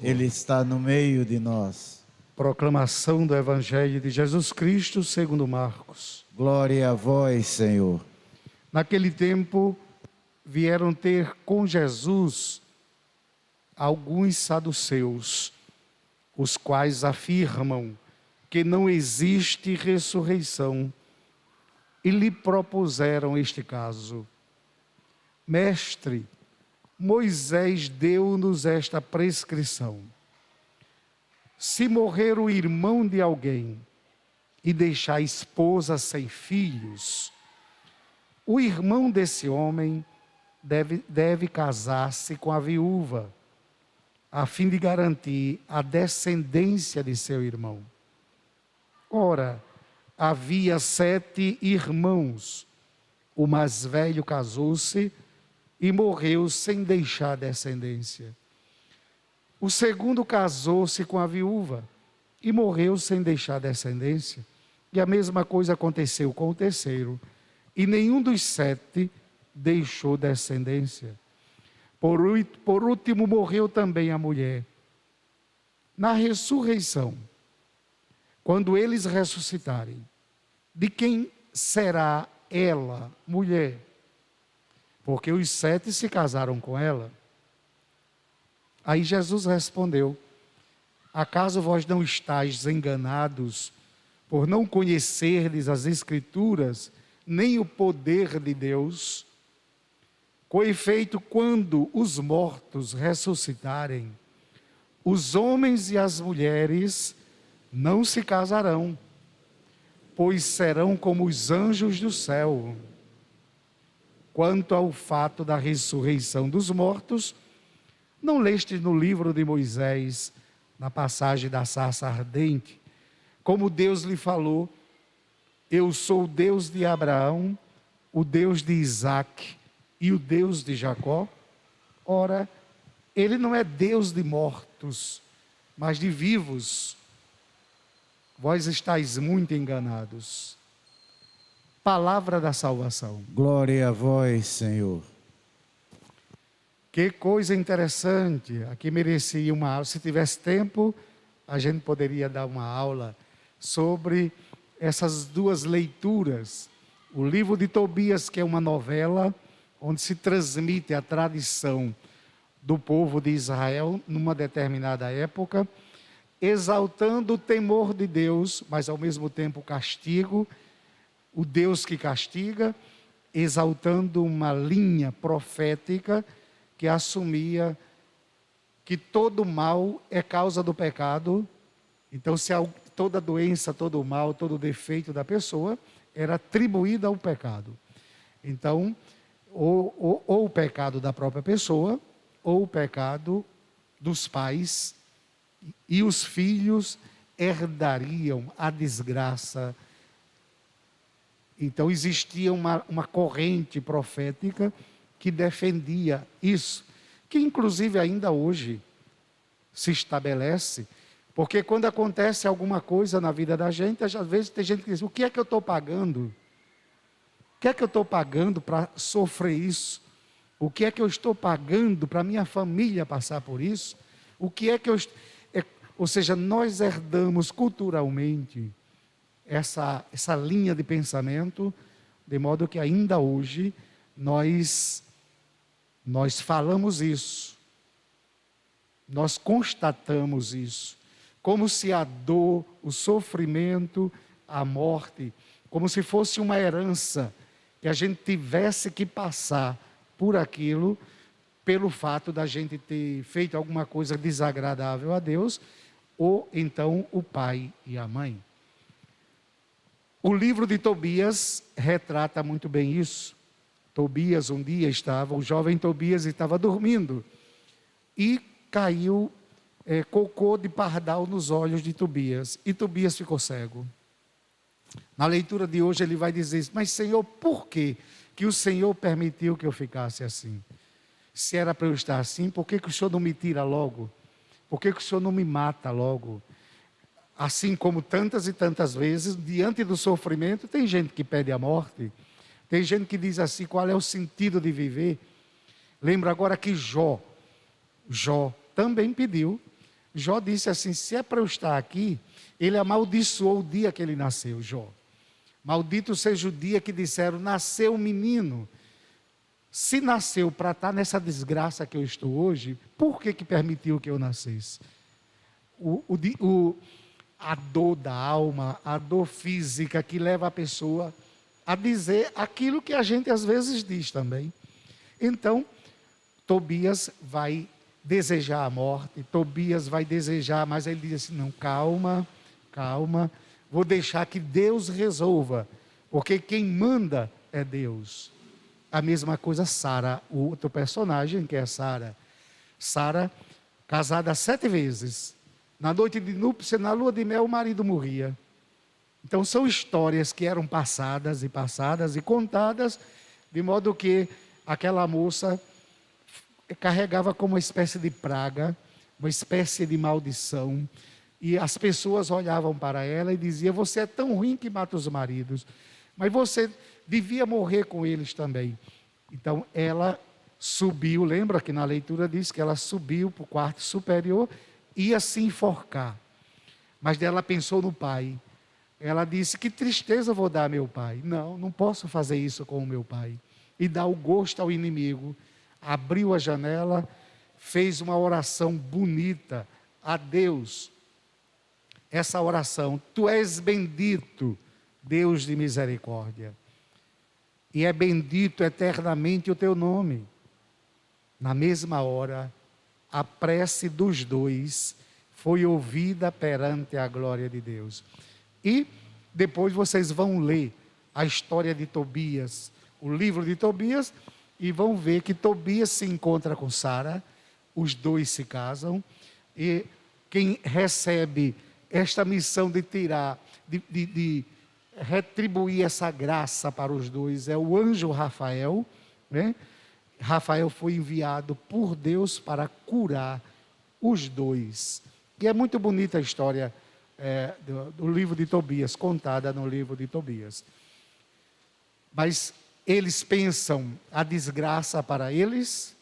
Ele está no meio de nós. Proclamação do Evangelho de Jesus Cristo segundo Marcos. Glória a vós, Senhor. Naquele tempo, vieram ter com Jesus alguns saduceus, os quais afirmam que não existe ressurreição, e lhe propuseram este caso: Mestre, Moisés deu-nos esta prescrição: se morrer o irmão de alguém e deixar a esposa sem filhos, o irmão desse homem deve casar-se com a viúva, a fim de garantir a descendência de seu irmão. Ora, havia 7 irmãos. O mais velho casou-se e morreu sem deixar descendência. O segundo casou-se com a viúva e morreu sem deixar descendência. E a mesma coisa aconteceu com o terceiro. E nenhum dos 7 deixou descendência. Por último, morreu também a mulher. Na ressurreição, quando eles ressuscitarem, de quem será ela, mulher? Porque os 7 se casaram com ela. Aí Jesus respondeu: acaso vós não estáis enganados por não conhecerdes as Escrituras, nem o poder de Deus? Com efeito, quando os mortos ressuscitarem, os homens e as mulheres não se casarão, pois serão como os anjos do céu. Quanto ao fato da ressurreição dos mortos, não leste no livro de Moisés, na passagem da sarça ardente, como Deus lhe falou: eu sou o Deus de Abraão, o Deus de Isaque e o Deus de Jacó? Ora, ele não é Deus de mortos, mas de vivos. Vós estáis muito enganados. Palavra da salvação. Glória a vós, Senhor. Que coisa interessante. Aqui merecia uma aula. Se tivesse tempo, a gente poderia dar uma aula sobre essas duas leituras. O livro de Tobias, que é uma novela, onde se transmite a tradição do povo de Israel numa determinada época, exaltando o temor de Deus, mas ao mesmo tempo o castigo, o Deus que castiga, exaltando uma linha profética que assumia que todo mal é causa do pecado. Então, se toda doença, todo mal, todo defeito da pessoa era atribuído ao pecado. Então, ou o pecado da própria pessoa, ou o pecado dos pais, e os filhos herdariam a desgraça. Então existia uma corrente profética que defendia isso, que inclusive ainda hoje se estabelece, porque quando acontece alguma coisa na vida da gente, às vezes tem gente que diz: o que é que eu estou pagando? O que é que eu estou pagando para sofrer isso? O que é que eu estou pagando para minha família passar por isso? O que é que eu... Ou seja, nós herdamos culturalmente essa linha de pensamento, de modo que ainda hoje nós falamos isso, nós constatamos isso, como se a dor, o sofrimento, a morte, como se fosse uma herança, que a gente tivesse que passar por aquilo, pelo fato da gente ter feito alguma coisa desagradável a Deus, ou então o pai e a mãe. O livro de Tobias retrata muito bem isso. Tobias um dia o jovem Tobias estava dormindo, e caiu cocô de pardal nos olhos de Tobias, e Tobias ficou cego. Na leitura de hoje ele vai dizer isso: mas Senhor, por que o Senhor permitiu que eu ficasse assim? Se era para eu estar assim, por que o Senhor não me tira logo? Por que o Senhor não me mata logo? Assim como tantas e tantas vezes, diante do sofrimento, tem gente que pede a morte. Tem gente que diz assim: qual é o sentido de viver? Lembra agora que Jó também pediu. Jó disse assim: se é para eu estar aqui, ele amaldiçoou o dia que ele nasceu, Jó. Maldito seja o dia que disseram: nasceu um menino. Se nasceu para estar nessa desgraça que eu estou hoje, por que permitiu que eu nascesse? A dor da alma, a dor física que leva a pessoa a dizer aquilo que a gente às vezes diz também. Então, Tobias vai desejar a morte, Tobias vai desejar, mas ele diz assim: não, calma, calma, vou deixar que Deus resolva, porque quem manda é Deus. A mesma coisa Sara, o outro personagem que é Sara. Sara, casada 7 vezes. Na noite de núpcia, na lua de mel, o marido morria. Então são histórias que eram passadas e contadas, de modo que aquela moça carregava como uma espécie de praga, uma espécie de maldição, e as pessoas olhavam para ela e diziam: você é tão ruim que mata os maridos, mas você devia morrer com eles também. Então ela subiu, lembra que na leitura diz que ela subiu para o quarto superior, ia se enforcar, mas ela pensou no pai. Ela disse: que tristeza vou dar a meu pai, não posso fazer isso com o meu pai, e dar o gosto ao inimigo. Abriu a janela, fez uma oração bonita a Deus. Essa oração: tu és bendito, Deus de misericórdia, e é bendito eternamente o teu nome. Na mesma hora, a prece dos dois foi ouvida perante a glória de Deus. E depois vocês vão ler a história de Tobias, o livro de Tobias, e vão ver que Tobias se encontra com Sara, os dois se casam, e quem recebe esta missão de tirar, de retribuir essa graça para os dois é o anjo Rafael, né? Rafael foi enviado por Deus para curar os dois. E é muito bonita a história do livro de Tobias, contada no livro de Tobias. Mas eles pensam a desgraça para eles,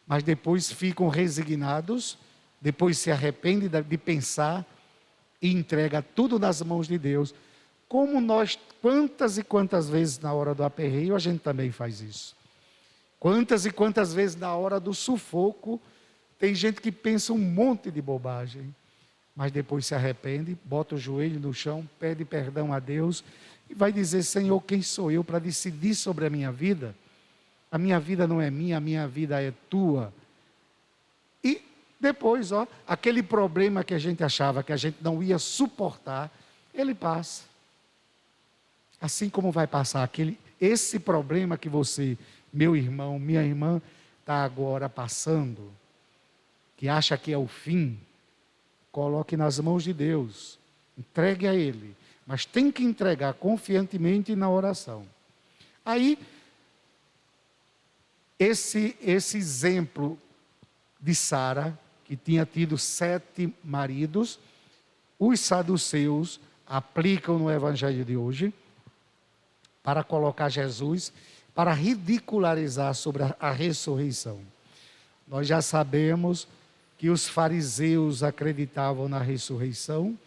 mas depois ficam resignados, depois se arrependem de pensar e entrega tudo nas mãos de Deus. Como nós, quantas e quantas vezes na hora do aperreio a gente também faz isso. Quantas e quantas vezes na hora do sufoco, tem gente que pensa um monte de bobagem, mas depois se arrepende, bota o joelho no chão, pede perdão a Deus e vai dizer: Senhor, quem sou eu para decidir sobre a minha vida? A minha vida não é minha, a minha vida é tua. E depois, aquele problema que a gente achava que a gente não ia suportar, ele passa. Assim como vai passar esse problema que você, meu irmão, minha irmã, está agora passando, que acha que é o fim, coloque nas mãos de Deus, entregue a Ele, mas tem que entregar confiantemente na oração. Aí, esse exemplo de Sara, que tinha tido 7 maridos, os saduceus aplicam no evangelho de hoje, para colocar Jesus, para ridicularizar sobre a ressurreição. Nós já sabemos que os fariseus acreditavam na ressurreição,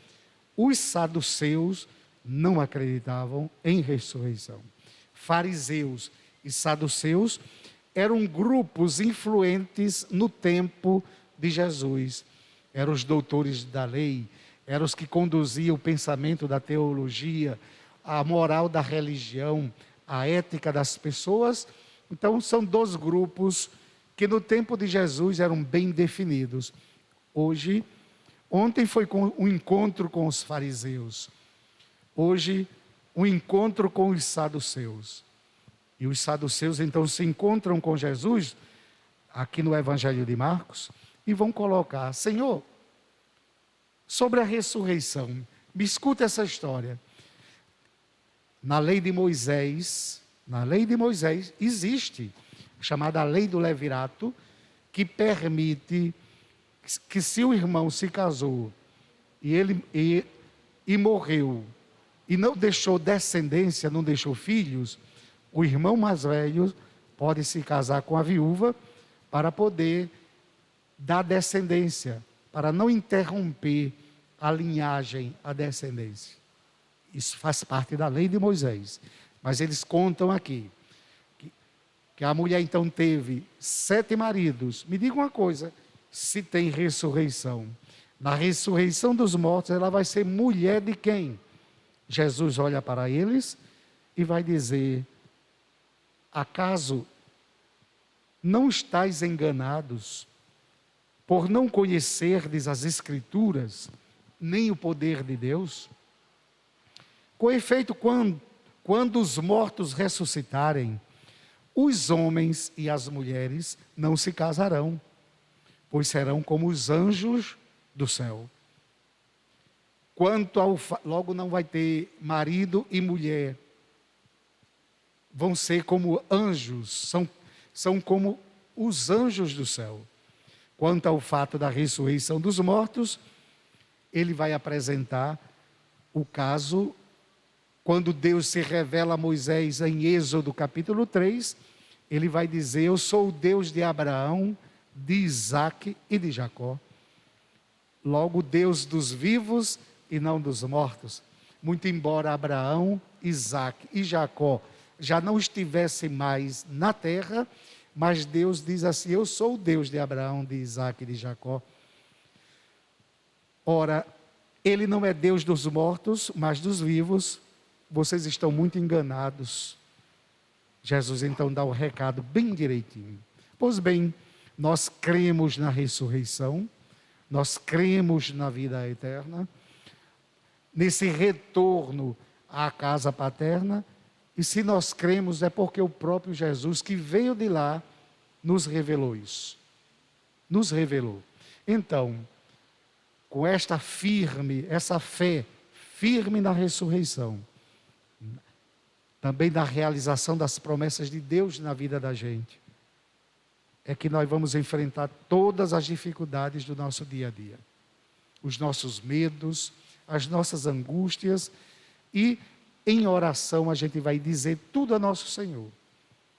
os saduceus não acreditavam em ressurreição. Fariseus e saduceus eram grupos influentes no tempo de Jesus. Eram os doutores da lei, eram os que conduziam o pensamento da teologia, a moral da religião, a ética das pessoas. Então são 2 grupos que no tempo de Jesus eram bem definidos. Ontem foi um encontro com os fariseus. Hoje, um encontro com os saduceus. E os saduceus então se encontram com Jesus, aqui no Evangelho de Marcos, e vão colocar: Senhor, sobre a ressurreição, me escuta essa história. Na lei de Moisés existe a chamada lei do levirato, que permite que se o irmão se casou e morreu e não deixou descendência, não deixou filhos, o irmão mais velho pode se casar com a viúva para poder dar descendência, para não interromper a linhagem, a descendência. Isso faz parte da lei de Moisés. Mas eles contam aqui que a mulher então teve 7 maridos. Me diga uma coisa, se tem ressurreição. Na ressurreição dos mortos, ela vai ser mulher de quem? Jesus olha para eles e vai dizer: acaso não estáis enganados por não conhecerdes as Escrituras, nem o poder de Deus? Com efeito, quando os mortos ressuscitarem, os homens e as mulheres não se casarão, pois serão como os anjos do céu. Logo não vai ter marido e mulher, vão ser como anjos, são como os anjos do céu. Quanto ao fato da ressurreição dos mortos, ele vai apresentar o caso quando Deus se revela a Moisés em Êxodo capítulo 3, ele vai dizer: eu sou o Deus de Abraão, de Isaque e de Jacó. Logo, Deus dos vivos e não dos mortos. Muito embora Abraão, Isaque e Jacó já não estivessem mais na terra, mas Deus diz assim: eu sou o Deus de Abraão, de Isaque e de Jacó. Ora, ele não é Deus dos mortos, mas dos vivos. Vocês estão muito enganados. Jesus então dá o recado bem direitinho. Pois bem, nós cremos na ressurreição, nós cremos na vida eterna, nesse retorno à casa paterna, e se nós cremos é porque o próprio Jesus que veio de lá nos revelou isso. Nos revelou. Então, com essa fé firme na ressurreição, também na realização das promessas de Deus na vida da gente, é que nós vamos enfrentar todas as dificuldades do nosso dia a dia. Os nossos medos, as nossas angústias, e em oração a gente vai dizer tudo a nosso Senhor.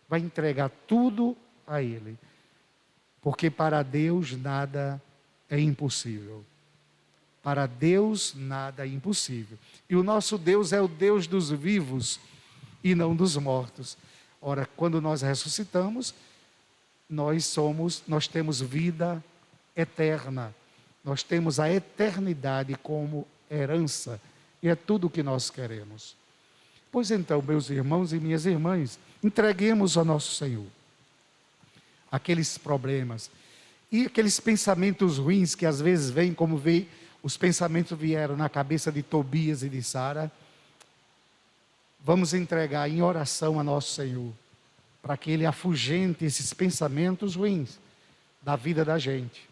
Vai entregar tudo a Ele. Porque para Deus nada é impossível. Para Deus nada é impossível. E o nosso Deus é o Deus dos vivos e não dos mortos. Ora, quando nós ressuscitamos, nós temos vida eterna. Nós temos a eternidade como herança. E é tudo o que nós queremos. Pois então, meus irmãos e minhas irmãs, entreguemos ao nosso Senhor aqueles problemas e aqueles pensamentos ruins que às vezes vêm, como os pensamentos vieram na cabeça de Tobias e de Sara. Vamos entregar em oração a nosso Senhor, para que Ele afugente esses pensamentos ruins da vida da gente.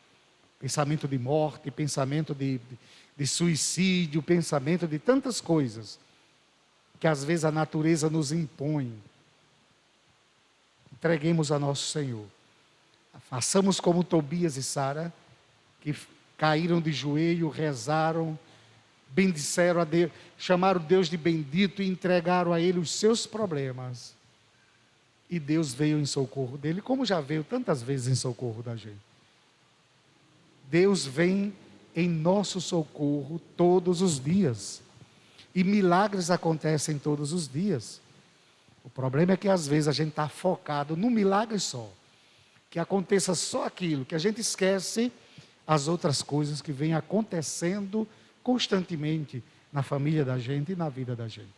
Pensamento de morte, pensamento de suicídio, pensamento de tantas coisas que às vezes a natureza nos impõe. Entreguemos a nosso Senhor. Façamos como Tobias e Sara, que caíram de joelho, rezaram, bendisseram a Deus, chamaram Deus de bendito e entregaram a Ele os seus problemas. E Deus veio em socorro dele, como já veio tantas vezes em socorro da gente. Deus vem em nosso socorro todos os dias. E milagres acontecem todos os dias. O problema é que às vezes a gente está focado num milagre só. Que aconteça só aquilo, que a gente esquece as outras coisas que vêm acontecendo constantemente na família da gente e na vida da gente.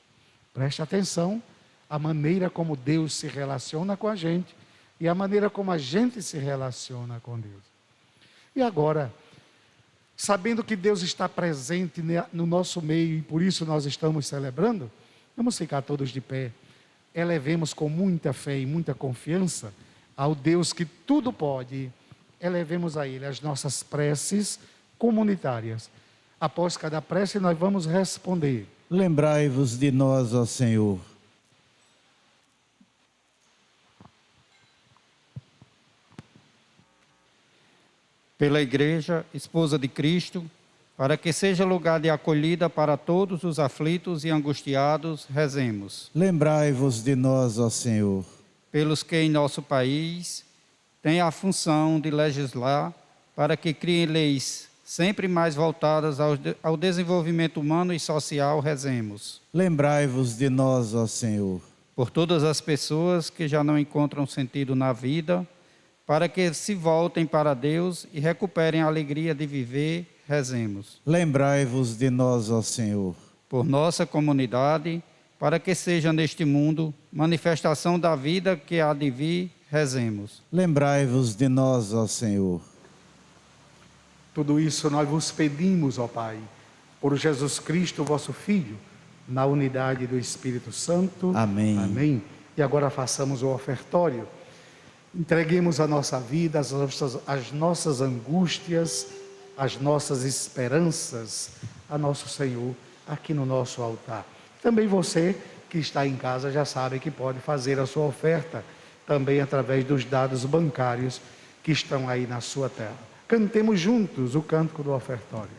Preste atenção à maneira como Deus se relaciona com a gente e a maneira como a gente se relaciona com Deus. E agora, sabendo que Deus está presente no nosso meio e por isso nós estamos celebrando, vamos ficar todos de pé. Elevemos com muita fé e muita confiança ao Deus que tudo pode, elevemos a Ele as nossas preces comunitárias. Após cada prece nós vamos responder. Lembrai-vos de nós, ó Senhor. Pela Igreja, esposa de Cristo, para que seja lugar de acolhida para todos os aflitos e angustiados, rezemos. Lembrai-vos de nós, ó Senhor. Pelos que em nosso país têm a função de legislar para que criem leis sempre mais voltadas ao desenvolvimento humano e social, rezemos. Lembrai-vos de nós, ó Senhor. Por todas as pessoas que já não encontram sentido na vida, para que se voltem para Deus e recuperem a alegria de viver, rezemos. Lembrai-vos de nós, ó Senhor. Por nossa comunidade, para que seja neste mundo manifestação da vida que há de vir, rezemos. Lembrai-vos de nós, ó Senhor. Tudo isso nós vos pedimos, ó Pai, por Jesus Cristo, vosso Filho, na unidade do Espírito Santo. Amém. Amém. E agora façamos o ofertório. Entreguemos a nossa vida, as nossas angústias, as nossas esperanças a nosso Senhor aqui no nosso altar. Também você que está em casa já sabe que pode fazer a sua oferta também através dos dados bancários que estão aí na sua tela. Cantemos juntos o cântico do ofertório.